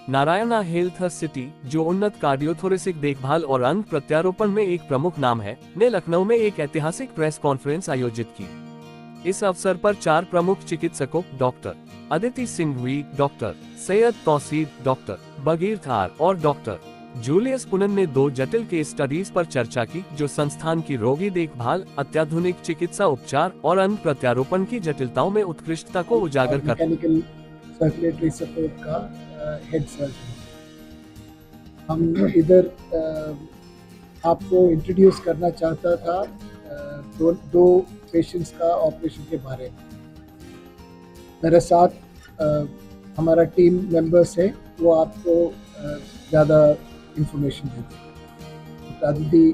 Narayana health city, जो उन्नत cardiothoracic देखभाल और अंग प्रत्यारोपण में एक प्रमुख नाम है, ने लखनऊ में एक ऐतिहासिक प्रेस कॉन्फ्रेंस आयोजित की। इस अवसर पर 4 प्रमुख चिकित्सकों doctor Aditi Singhvi, doctor Syed Tauseef, doctor Baqir Thar और डॉक्टर जूलियस पुनन ने 2 जटिल केस स्टडीज पर चर्चा की, जो संस्थान की रोगी देखभाल, अत्याधुनिक चिकित्सा उपचार और अंग प्रत्यारोपण की जटिलताओं में उत्कृष्टता को उजागर कर मैकेनिकल सर्कुलेटरी सपोर्ट का हेड सर्जन। हम इधर आपको इंट्रोड्यूस करना चाहता था दो पेशेंट्स का ऑपरेशन के बारे में। मेरे साथ हमारा टीम मेंबर्स है, वो आपको ज़्यादा इंफॉर्मेशन देते। अदिति।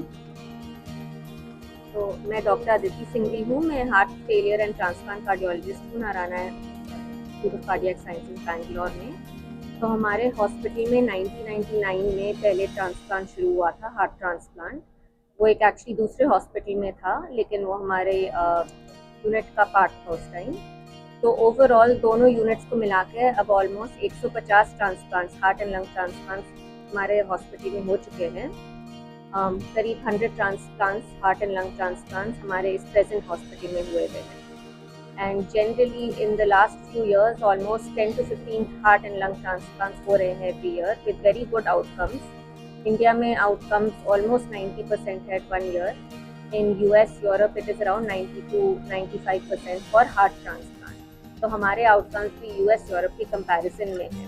तो मैं डॉक्टर अदिति सिंघवी हूँ। मैं heart failure and transplant cardiologist हूँ Narayana institute of cardiac sciences Bangalore में। तो हमारे हॉस्पिटल में 1999 में पहले ट्रांसप्लांट शुरू हुआ था, हार्ट ट्रांसप्लांट। वो एक एक्चुअली दूसरे हॉस्पिटल में था, लेकिन वो हमारे यूनिट का पार्ट था उस टाइम। तो ओवरऑल दोनों यूनिट्स को मिला के अब almost 150 transplants, heart and lung transplants हमारे हॉस्पिटल में हो चुके हैं। करीब 100 transplants, heart and lung transplants हमारे इस प्रेजेंट हॉस्पिटल में हुए हैं। And generally in the last few years almost 10 to 15 heart and lung transplants हो रहे हैं every year with very good outcomes. India में आउटकम्स ऑलमोस्ट 90% है 1 year. In US, Europe it is around 90 to 95% for heart transplant. तो हमारे outcomes भी US, Europe की comparison में है।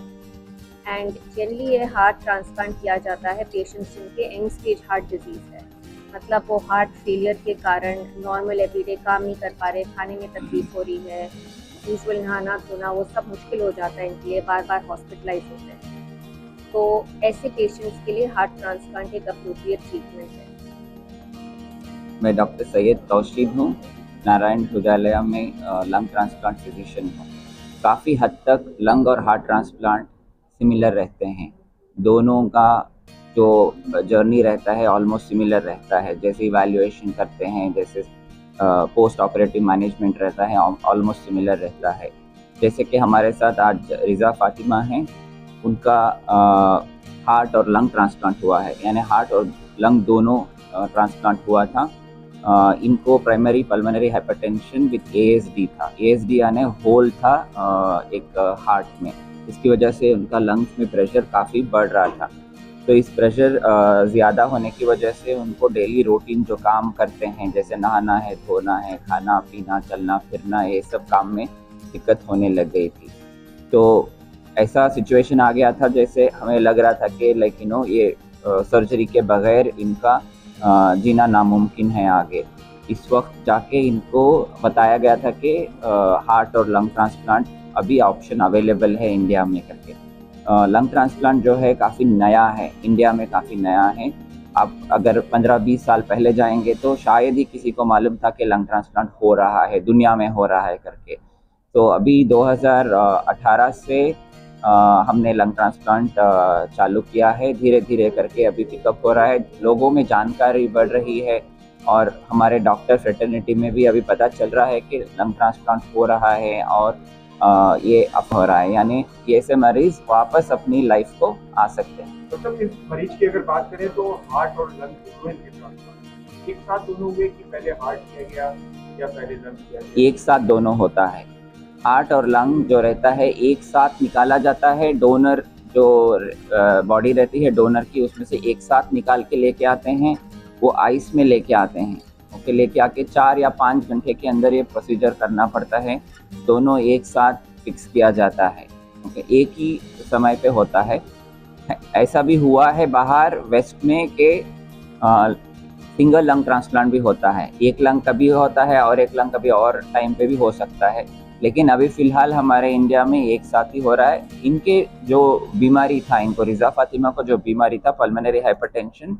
एंड जनरली ये हार्ट ट्रांसप्लांट किया जाता है पेशेंट्स जिनके एंड स्टेज हार्ट डिजीज़ है, मतलब वो हार्ट फेलियर के कारण नॉर्मल एवरीडे काम नहीं कर पा रहे, खाने में तकलीफ हो रही है, यूजुअल नहाना धोना वो सब मुश्किल हो जाता है इनके लिए, बार बार हॉस्पिटलाइज होते हैं। तो ऐसे पेशेंट्स के लिए हार्ट ट्रांसप्लांट एक अप्रोप्रिएट ट्रीटमेंट है। मैं डॉक्टर सैयद तौसीफ हूँ, नारायण हृदयालय में लंग ट्रांसप्लांट फिजिशियन हूँ। काफ़ी हद तक लंग और हार्ट ट्रांसप्लांट सिमिलर रहते हैं। दोनों का जो जर्नी रहता है ऑलमोस्ट सिमिलर रहता है। जैसे इवैल्यूएशन करते हैं, जैसे पोस्ट ऑपरेटिव मैनेजमेंट रहता है, ऑलमोस्ट सिमिलर रहता है। जैसे कि हमारे साथ आज रिज़ा फातिमा हैं, उनका हार्ट और लंग ट्रांसप्लांट हुआ है, यानी हार्ट और लंग दोनों ट्रांसप्लांट हुआ था। इनको primary pulmonary hypertension with ASD था। ASD यानी होल था एक हार्ट में। इसकी वजह से उनका लंग्स में प्रेशर काफ़ी बढ़ रहा था। तो इस प्रेशर ज़्यादा होने की वजह से उनको डेली रूटीन जो काम करते हैं, जैसे नहाना है, धोना है, खाना पीना, चलना फिरना, ये सब काम में दिक्कत होने लग गई थी। तो ऐसा सिचुएशन आ गया था जैसे हमें लग रहा था कि ये सर्जरी के बगैर इनका जीना नामुमकिन है आगे। इस वक्त जाके इनको बताया गया था कि हार्ट और लंग ट्रांसप्लांट अभी ऑप्शन अवेलेबल है इंडिया में करके। लंग ट्रांसप्लांट जो है काफ़ी नया है, इंडिया में काफ़ी नया है। आप अगर 15-20 साल पहले जाएंगे तो शायद ही किसी को मालूम था कि लंग ट्रांसप्लांट हो रहा है, दुनिया में हो रहा है करके। तो अभी 2018 से हमने लंग ट्रांसप्लांट चालू किया है। धीरे धीरे करके अभी पिकअप हो रहा है, लोगों में जानकारी बढ़ रही है और हमारे डॉक्टर फ्रेटर्निटी में भी अभी पता चल रहा है कि लंग ट्रांसप्लांट हो रहा है और ये अब हो रहा है, यानी ये ऐसे मरीज वापस अपनी लाइफ को आ सकते हैं। तो तब इस मरीज की अगर बात करें तो हार्ट और लंग दोनों के ट्रांसप्लांट एक साथ दोनों हुए कि पहले हार्ट किया गया या पहले लंग किया गया? एक साथ दोनों होता है। हार्ट और लंग जो रहता है एक साथ निकाला जाता है। डोनर जो बॉडी रहती है डोनर की, उसमें से एक साथ निकाल के लेके आते हैं, वो आइस में लेके आते हैं। ओके, लेके आके 4 या 5 घंटे के अंदर ये प्रोसीजर करना पड़ता है। दोनों एक साथ फिक्स किया जाता है। ओके, एक ही समय पे होता है। ऐसा भी हुआ है बाहर वेस्ट में कि सिंगल लंग ट्रांसप्लांट भी होता है। एक लंग कभी होता है और एक लंग कभी और टाइम पे भी हो सकता है, लेकिन अभी फ़िलहाल हमारे इंडिया में एक साथ ही हो रहा है। इनके जो बीमारी था, इनको रिज़ा फातिमा को जो बीमारी था पल्मोनरी हाइपरटेंशन,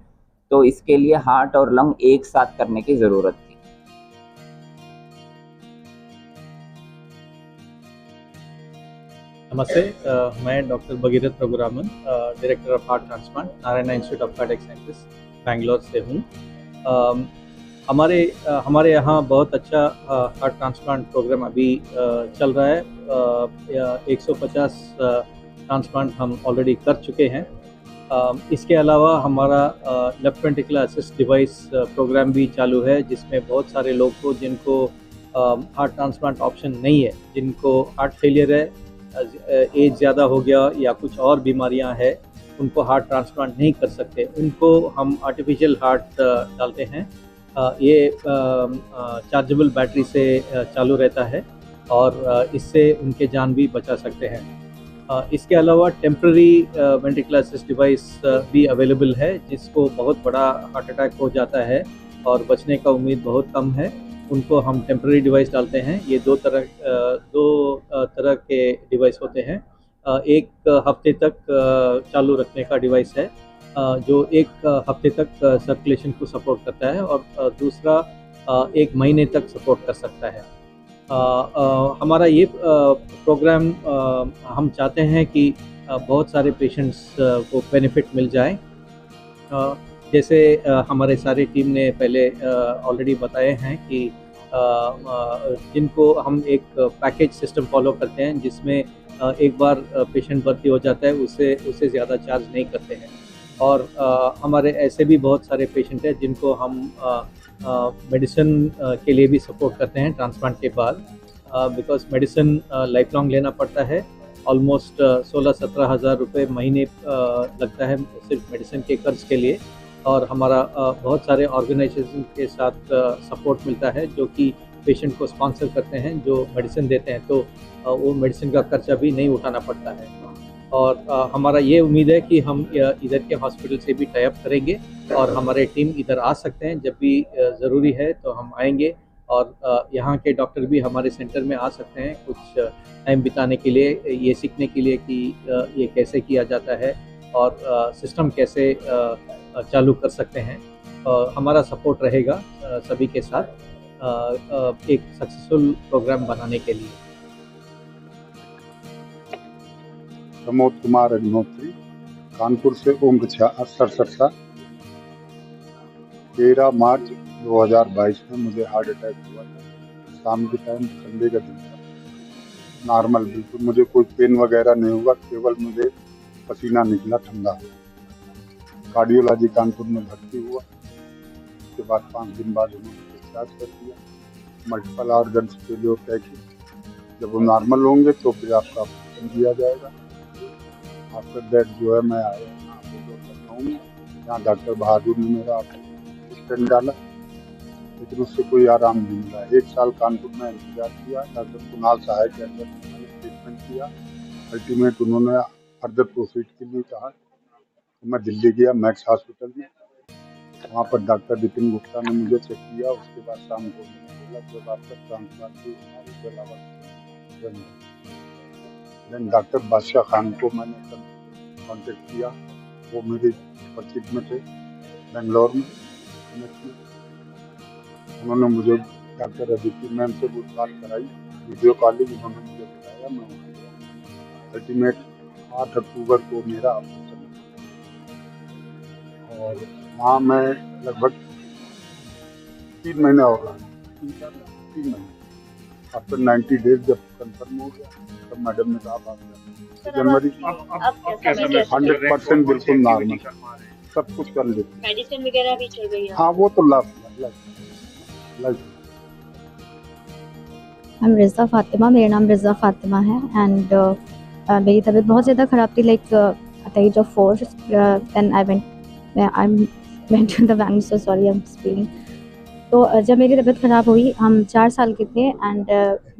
तो इसके लिए हार्ट और लंग एक साथ करने की ज़रूरत थी। नमस्ते, मैं doctor Bhagirath Raghuraman, director of heart transplant, Narayana institute of cardiac sciences Bangalore से हूँ। हमारे यहाँ बहुत अच्छा हार्ट ट्रांसप्लांट प्रोग्राम अभी चल रहा है। 150 ट्रांसप्लांट हम ऑलरेडी कर चुके हैं। इसके अलावा हमारा left ventricular assist device program भी चालू है, जिसमें बहुत सारे लोग को जिनको हार्ट ट्रांसप्लांट ऑप्शन नहीं है, जिनको हार्ट फेलियर है, एज ज़्यादा हो गया या कुछ और बीमारियां हैं, उनको हार्ट ट्रांसप्लांट नहीं कर सकते, उनको हम आर्टिफिशियल हार्ट डालते हैं। ये चार्जेबल बैटरी से चालू रहता है और इससे उनके जान भी बचा सकते हैं। इसके अलावा टेम्प्रेरी वेंट्रिकुलर असिस्ट डिवाइस भी अवेलेबल है, जिसको बहुत बड़ा हार्ट अटैक हो जाता है और बचने का उम्मीद बहुत कम है, उनको हम टेम्प्रेरी डिवाइस डालते हैं। ये दो तरह के डिवाइस होते हैं। एक हफ्ते तक चालू रखने का डिवाइस है, जो एक हफ्ते तक सर्कुलेशन को सपोर्ट करता है, और दूसरा 1 महीने तक सपोर्ट कर सकता है। हमारा ये प्रोग्राम हम चाहते हैं कि बहुत सारे पेशेंट्स को बेनिफिट मिल जाए। जैसे हमारे सारी टीम ने पहले ऑलरेडी बताए हैं कि जिनको हम एक पैकेज सिस्टम फॉलो करते हैं, जिसमें एक बार पेशेंट भर्ती हो जाता है उससे ज़्यादा चार्ज नहीं करते हैं। और हमारे ऐसे भी बहुत सारे पेशेंट हैं जिनको हम मेडिसिन के लिए भी सपोर्ट करते हैं ट्रांसप्लांट के बाद, बिकॉज मेडिसिन लाइफ लॉन्ग लेना पड़ता है। ऑलमोस्ट 16-17 हज़ार रुपये महीने लगता है सिर्फ मेडिसिन के कर्ज के लिए, और हमारा बहुत सारे ऑर्गेनाइजेशन के साथ सपोर्ट मिलता है जो कि पेशेंट को स्पॉन्सर करते हैं, जो मेडिसिन देते हैं, तो वो मेडिसिन का खर्चा भी नहीं उठाना पड़ता है। और हमारा ये उम्मीद है कि हम इधर के हॉस्पिटल से भी टाई अप करेंगे और हमारे टीम इधर आ सकते हैं, जब भी ज़रूरी है तो हम आएंगे, और यहाँ के डॉक्टर भी हमारे सेंटर में आ सकते हैं कुछ टाइम बिताने के लिए, ये सीखने के लिए कि ये कैसे किया जाता है और सिस्टम कैसे चालू कर सकते हैं। हमारा सपोर्ट रहेगा सभी के साथ एक सक्सेसफुल प्रोग्राम बनाने के लिए। प्रमोद कुमार अग्निहोत्री, कानपुर से उम्र 67 साल। 13 मार्च 2022 में मुझे हार्ट अटैक हुआ था। शाम के टाइम, संडे का दिन था। नॉर्मल, बिल्कुल मुझे कोई पेन वगैरह नहीं हुआ, केवल मुझे पसीना निकला ठंडा। कार्डियोलॉजी कानपुर में भर्ती हुआ। उसके बाद 5 दिन बाद उन्होंने डिस्चार्ज कर दिया। मल्टीपल ऑर्गन्स फेलियर तय की। जब वो नॉर्मल होंगे तो फिर आपका ऑपरेशन किया जाएगा। आफ्टर दैट जो है मैं आया लखनऊ में, यहाँ डॉक्टर बहादुर ने मेरा स्टेंट डाला, लेकिन उससे कोई आराम नहीं मिला। 1 साल कानपुर में इंतजार किया। डॉक्टर कुणाल सहाय के अंदर मैंने ट्रीटमेंट किया। अल्टीमेट उन्होंने फर्दर प्रोसीड के लिए कहा। तो मैं दिल्ली गया मैक्स हॉस्पिटल में। वहाँ पर डॉक्टर विपिन गुप्ता ने मुझे चेक किया। उसके बाद शाम को बोला जब आपका ट्रांसप्लांट देन डॉक्टर बादशाह खान को मैंने कॉन्टेक्ट किया। वो मेरे परिचित में थे बेंगलोर में। उन्होंने मुझे डॉक्टर अदिति मैम से बात कराई, वीडियो कॉलिंग। उन्होंने मुझे बताया, मैं अल्टीमेट 8 अक्टूबर को मेरा ऑपरेशन, और वहाँ मैं लगभग 3 महीने हो गए। 3 महीने आफ्टर 90 डेज जब कंफर्म हो गया, तब मैडम ने कहा जनवरी 100% बिल्कुल नॉर्मल, सब कुछ कर लेते। मेडिसिन वगैरह भी चल रही है? हाँ, वो तो लाभ। I'm रिज़ा फातिमा, मेरा नाम रिज़ा फातिमा है। एंड मेरी तबीयत बहुत ज़्यादा ख़राब थी, like at the age of 4. Then I went to the bank, so sorry I'm speaking. तो जब मेरी तबीयत ख़राब हुई, हम 4 साल के थे, एंड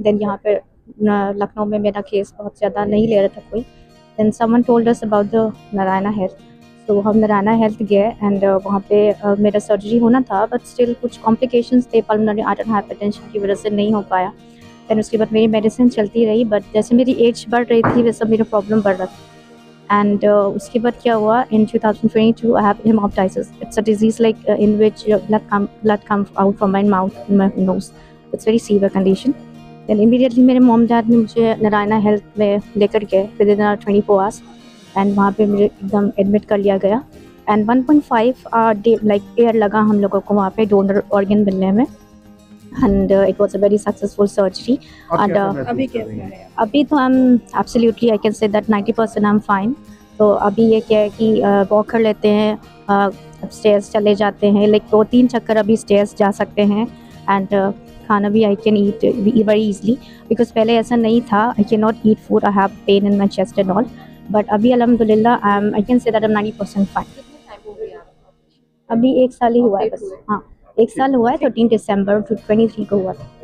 देन यहाँ पे लखनऊ में मेरा केस बहुत ज़्यादा नहीं ले रहा था कोई। Then someone told us about the Narayana health. तो हम नारायणा हेल्थ गए, एंड वहाँ पे मेरा सर्जरी होना था, बट स्टिल कुछ कॉम्प्लिकेशंस थे, पल्मोनरी आर्टरी हाइपरटेंशन की वजह से नहीं हो पाया। देन उसके बाद मेरी मेडिसिन चलती रही, बट जैसे मेरी एज बढ़ रही थी वैसे मेरा प्रॉब्लम बढ़ रहा था। एंड उसके बाद क्या हुआ, in 2022 I have hemoptysis. It's a disease like in which blood come out from my mouth, my nose. It's very severe condition. Then immediately मेरे मॉम डैड ने मुझे नारायणा हेल्थ में लेकर गए विद इन 24 आवर्स, एंड वहाँ पे मुझे एकदम एडमिट कर लिया गया। एंड 1.5 डे लाइक ईयर लगा हम लोगों को वहाँ पे डोनर ऑर्गन मिलने में। and it was a very successful surgery. And अभी कैसे हैं आप? अभी तो absolutely I can say that 90% I'm fine. तो अभी ये क्या है कि वॉक कर लेते हैं, स्टेयर्स चले जाते हैं, लाइक 2-3 चक्कर अभी स्टेयर्स जा सकते हैं, एंड खाना भी I can eat very easily, because पहले ऐसा नहीं था, I can not eat food, I have pain in my chest and all, but अभी अल्हम्दुलिल्लाह I can say that I am 90% fine. कितने टाइम हो गया आपको? अभी 1 साल ही हुआ है बस। हाँ, 1 साल हुआ है, 13 दिसंबर 2023 को हुआ था।